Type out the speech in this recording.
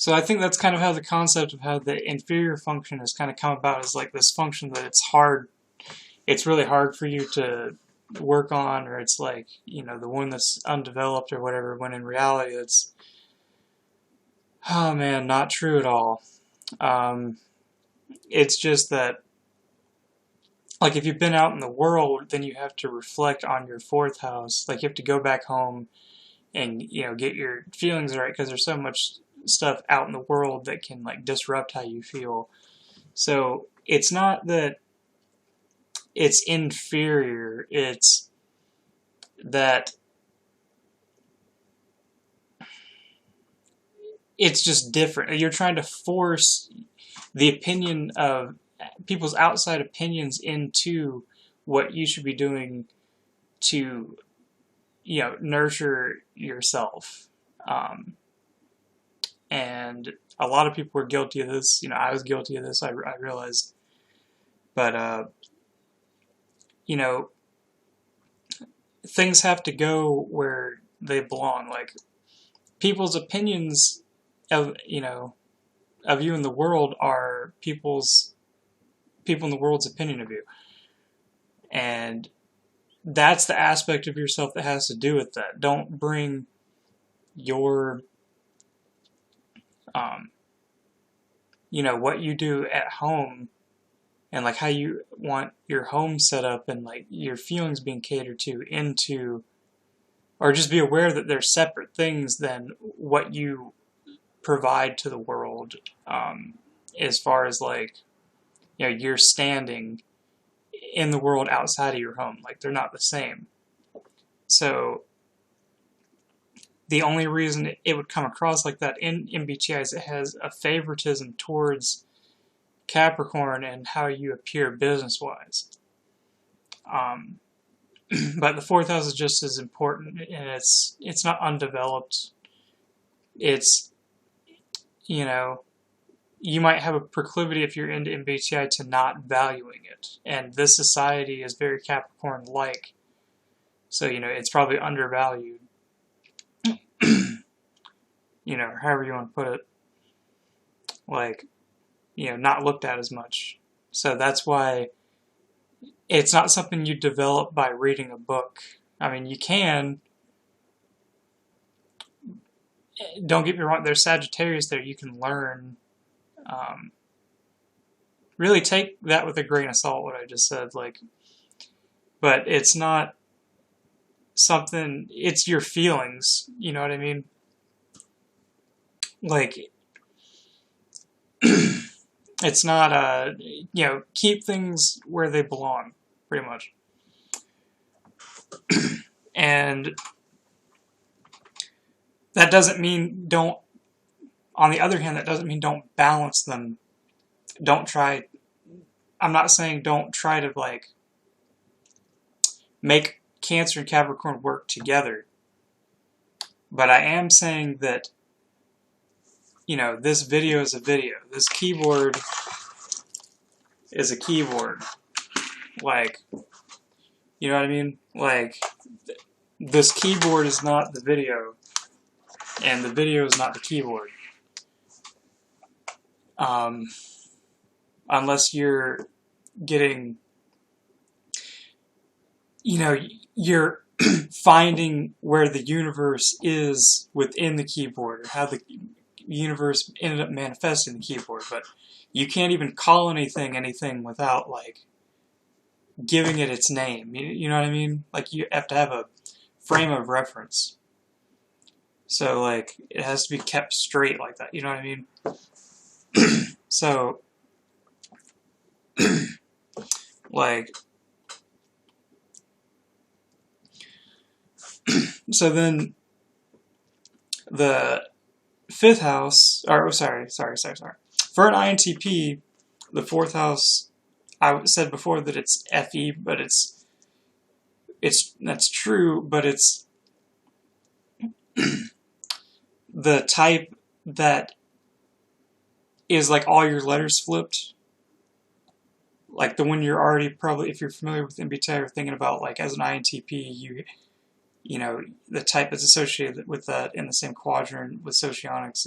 So I think that's kind of how the concept of how the inferior function has kind of come about, is like this function that it's really hard for you to work on, or it's like, the one that's undeveloped or whatever, when in reality it's, oh man, not true at all. It's just that, like, if you've been out in the world, then you have to reflect on your fourth house. Like, you have to go back home and, get your feelings right, because there's so much stuff out in the world that can, like, disrupt how you feel. So it's not that it's inferior, it's that it's just different. You're trying to force the opinion of people's outside opinions into what you should be doing to, nurture yourself. And a lot of people were guilty of this. I was guilty of this, I realized. But, things have to go where they belong. Like, people's opinions of, of you in the world are people in the world's opinion of you. And that's the aspect of yourself that has to do with that. Don't bring your, what you do at home and like how you want your home set up and like your feelings being catered to into, or just be aware that they're separate things than what you provide to the world, as far as like, you're standing in the world outside of your home. Like, they're not the same. So the only reason it would come across like that in MBTI is it has a favoritism towards Capricorn and how you appear business-wise. But the fourth house is just as important, and it's not undeveloped. It's, you might have a proclivity if you're into MBTI to not valuing it, and this society is very Capricorn-like, so it's probably undervalued. However you want to put it, like, not looked at as much. So that's why it's not something you develop by reading a book. I mean, you can. Don't get me wrong, there's Sagittarius there you can learn. Really take that with a grain of salt, what I just said. Like, but it's not something, it's your feelings, you know what I mean? Like, it's not, keep things where they belong, pretty much. And that doesn't mean don't, on the other hand, that doesn't mean don't balance them. Don't try, I'm not saying don't try to, like, make Cancer and Capricorn work together. But I am saying that, this video is a video. This keyboard is a keyboard. Like, you know what I mean? Like, this keyboard is not the video, and the video is not the keyboard. Unless you're getting, you're finding where the universe is within the keyboard, or how the universe ended up manifesting the keyboard. But you can't even call anything without, like, giving it its name. You know what I mean? Like, you have to have a frame of reference. So, like, it has to be kept straight like that. You know what I mean? So, like, so then the fifth house, or sorry. For an INTP, the fourth house, I said before that it's FE, but that's true, but it's the type that is like all your letters flipped. Like the one you're already probably, if you're familiar with MBTI or thinking about, like, as an INTP, the type that's associated with that in the same quadrant with socionics